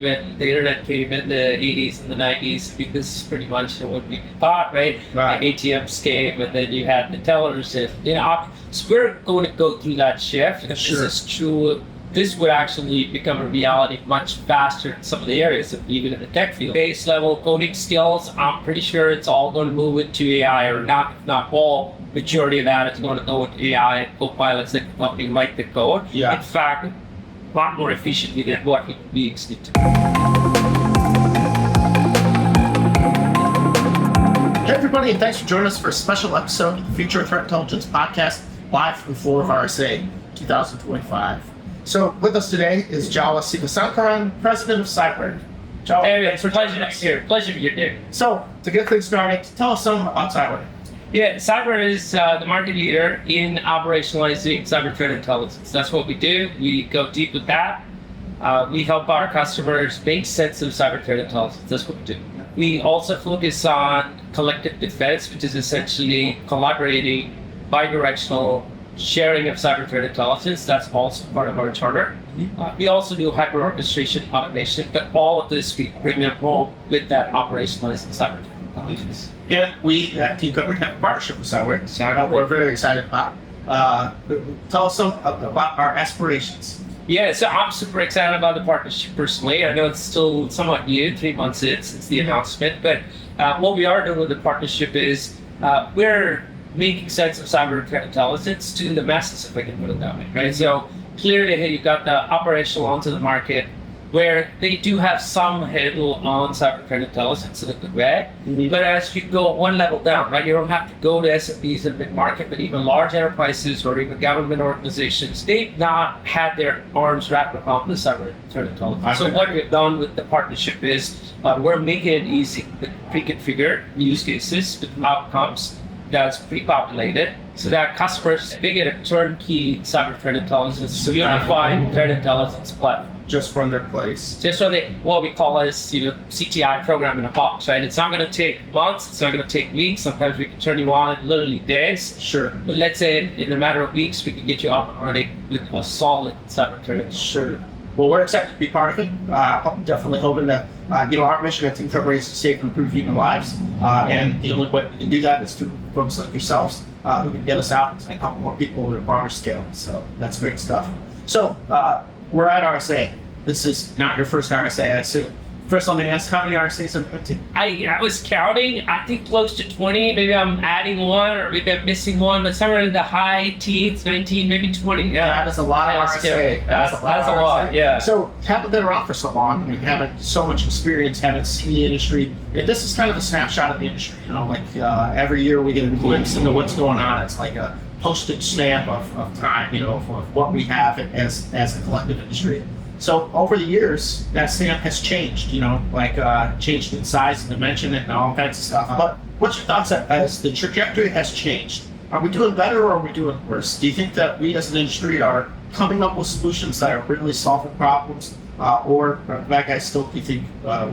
when the internet came in the 80s and the 90s, because pretty much what we thought, right? Right. The ATMs came, and then you had the tellers. So we're going to go through that shift. And Sure. This is true. This would actually become a reality much faster in some of the areas, even in the tech field. Base level coding skills, I'm pretty sure it's all going to move into AI, or not all. Majority of that is going to go with AI co-pilots that can write the code. Yeah. In fact, a lot more efficiently than what human beings need to. Hey everybody, and thanks for joining us for a special episode of the Future of Threat Intelligence podcast, live from the floor of RSA 2025. So with us today is Jawahar Sivasankaran, president of Cyware. Jawahar, Hey, thanks for pleasure joining to us. be here. Pleasure to be here. So to get things started, tell us something about Cyware. Yeah, Cyware is the market leader in operationalizing cyber threat intelligence. That's what we do. We go deep with that. We help our customers make sense of cyber threat intelligence. That's what we do. We also focus on collective defense, which is essentially collaborating, bidirectional sharing of cyber threat intelligence. That's also part of our charter. We also do hyper orchestration automation, but all of this we bring them home with that operationalizing cyber threat intelligence. Yeah, we at Team Cover have a partnership with Cyware. We're very excited about. Tell us some about our aspirations. Yeah, so I'm super excited about the partnership personally. I know it's still somewhat new, 3 months in since the announcement, but what we are doing with the partnership is we're making sense of cyber threat intelligence to the masses, if I can put it that way, right? So clearly, hey, you've got the operational onto the market where they do have some handle on cyber threat intelligence in a good way. But as you go one level down, right, you don't have to go to SMBs and mid-market, but even large enterprises or even government organizations, they've not had their arms wrapped around the cyber threat intelligence. So what we've done with the partnership is we're making it easy with pre-configured use cases with outcomes that's pre-populated, so that customers, they get a turnkey cyber threat intelligence, unified threat intelligence platform. Just from their place. Just so they, what we call as CTI, program in a box, right? It's not going to take months, it's not going to take weeks. Sometimes we can turn you on in literally days. Sure. But let's say in a matter of weeks, we can get you up and running with a solid cyber threat. Sure. Well, we're excited to be part of it. Definitely hoping that, our mission at Team Cover is to save and improve human lives. And the only way we can do that is through folks like yourselves who can get us out and help more people at a broader scale. So that's great stuff. So we're at RSA. This is not your first RSA, I assume. First, let me ask, how many RSAs have you been to? I was counting, I think close to 20. Maybe I'm adding one, or maybe I'm missing one, but somewhere in the high teens, 19, maybe 20. Yeah, That is a lot of RSA. That's a lot, yeah. So, haven't been around for so long. We haven't so much experience, haven't seen the industry. This is kind of a snapshot of the industry. Every year we get a glimpse into what's going on. It's like a postage stamp of time, of what we have as a collective industry. So over the years, that stamp has changed, changed in size and dimension and all kinds of stuff. But what's your thoughts as the trajectory has changed? Are we doing better or are we doing worse? Do you think that we as an industry are coming up with solutions that are really solving problems, or that guy still, do you think,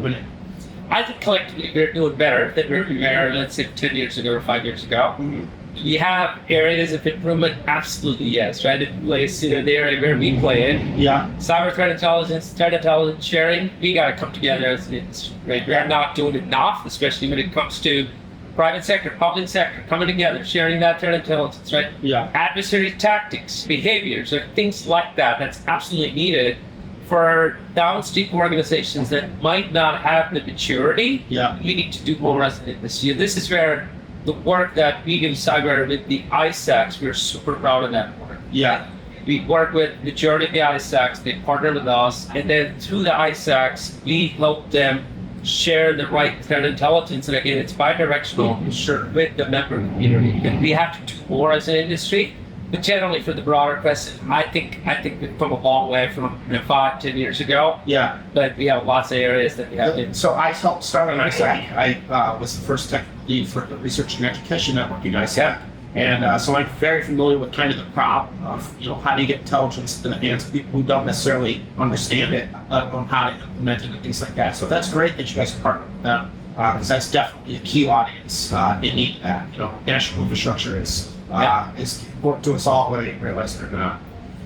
winning? I think collectively we're doing better than we were, let's say, 10 years ago or 5 years ago. Mm-hmm. We have areas of improvement, absolutely yes, right? In place, the area where we play in. Yeah. Cyber threat intelligence sharing, we got to come together as an industry, right? We're not doing enough, especially when it comes to private sector, public sector, coming together, sharing that threat intelligence, right? Yeah. Adversary tactics, behaviors, or things like that, that's absolutely needed for downstream organizations that might not have the maturity. Yeah. We need to do more as an industry. This is where the work that we do Cyware with the ISACs, we're super proud of that work. Yeah. We work with majority of the ISACs, they partner with us, and then through the ISACs, we help them share the right threat intelligence, and again, it's bidirectional with the member community. And we have to do more as an industry, but generally for the broader question, I think we've come a long way from 5-10 years ago. Yeah. But we have lots of areas that we have to. So I helped start on ISAC. I was the first technical lead for the Research and Education Network in ISAC. And so I'm very familiar with kind of the problem of, how do you get intelligence in the hands of people who don't necessarily understand it, on how to implement it and things like that. So that's great that you guys are partnering with them, because that's definitely a key audience in need of that. National infrastructure is important to us all, whether you realize it or not.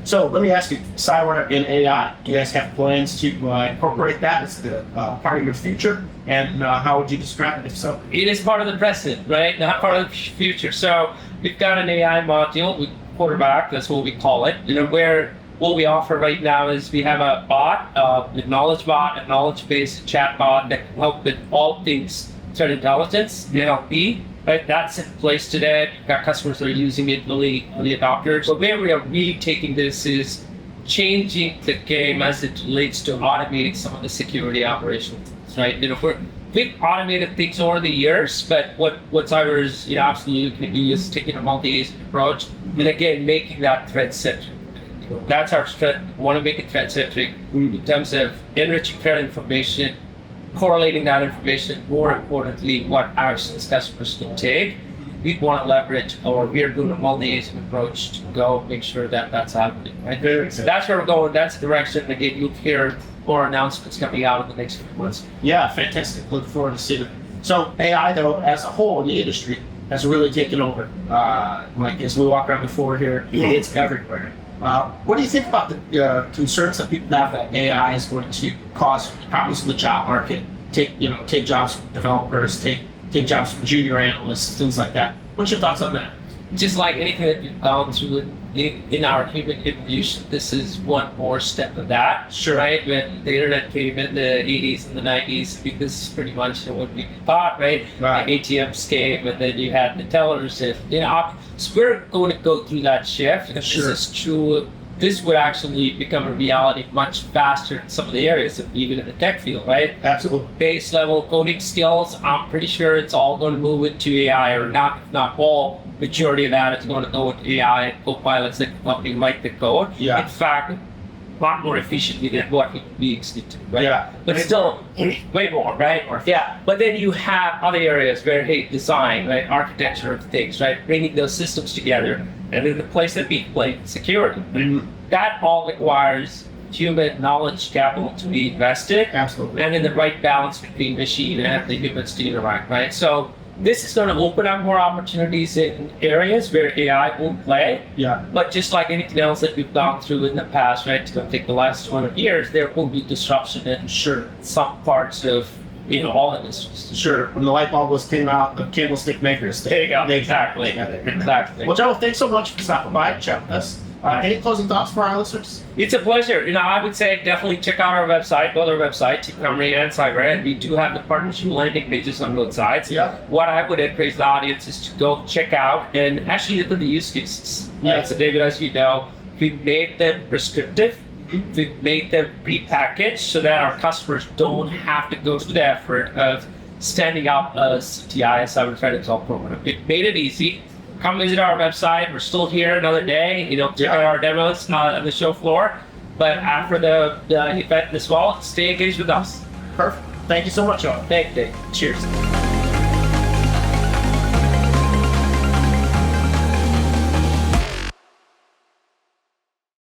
So let me ask you, Cyware and AI, do you guys have plans to incorporate that as the part of your future? And how would you describe it if so? It is part of the present, right? Not part of the future. So we've got an AI module, we quarterback, that's what we call it. Where what we offer right now is we have a bot, a knowledge bot, a knowledge-based chatbot that can help with all things threat intelligence, NLP. Right, that's in place today. We've got customers that are using it, early adopters. But where we are really taking this is changing the game as it relates to automating some of the security operations. Right, we've automated things over the years, but what Cyware is absolutely looking to do is taking a multi-agent approach and again making that threat-centric. That's our strength. We want to make it threat-centric in terms of enriching threat information, correlating that information, more importantly, what actions customers can take. We want to leverage, or we're doing a multi-agent approach to go make sure that that's happening. Right? So that's where we're going. That's the direction. Again, you'll hear more announcements coming out in the next few months. Yeah, fantastic. Look forward to seeing it. So AI, though, as a whole in the industry, has really taken over. Like as we walk around the floor here, it's everywhere. What do you think about the concerns that people have that AI is going to cause problems in the job market? Take jobs from developers, take jobs from junior analysts, things like that. What's your thoughts on that? Just like anything that we've gone through in our human evolution, this is one more step of that. Sure. Right? When the internet came in the 80s and the 90s, this is pretty much what we thought, right? Right. The ATMs came, and then you had the tellers. And, so we're going to go through that shift. If Sure. this is true, this would actually become a reality much faster in some of the areas, even in the tech field, right? Absolutely. Base level coding skills, I'm pretty sure it's all going to move into AI, or not all. Majority of that is going to go with AI co-pilots that can help you write the code. Yeah. In fact, a lot more efficiently than what human beings need to, right? Yeah. But still, way more, right? Yeah. But then you have other areas where, design, right? Architecture of things, right? Bringing those systems together. And in the place that we play, security. That all requires human knowledge capital to be invested. Absolutely. And in the right balance between machine and the humans to interact, right? So this is going to open up more opportunities in areas where AI will play. Yeah. But just like anything else that we've gone through in the past, right? It's going to take the last 200 years, there will be disruption in some parts of all industries. Sure. When the light bulb came out, the candlestick makers. There you go. Exactly. Well, Joe, thanks so much for stopping by and chatting with us. Any closing thoughts for our listeners? It's a pleasure. I would say definitely check out our website, go to our website, Company and Cyware, and we do have the partnership landing pages on both sides. Yeah. What I would encourage the audience is to go check out and actually look at the use cases. Yeah. So David, as you know, we've made them prescriptive. We've made them prepackaged so that our customers don't have to go through the effort of standing up a CTI, a cyber threat intel program. We've made it easy. Come visit our website. We're still here another day. Check out our demos on the show floor. But after the event as well, stay engaged with us. Perfect. Thank you so much, Joe. Thank you. Cheers.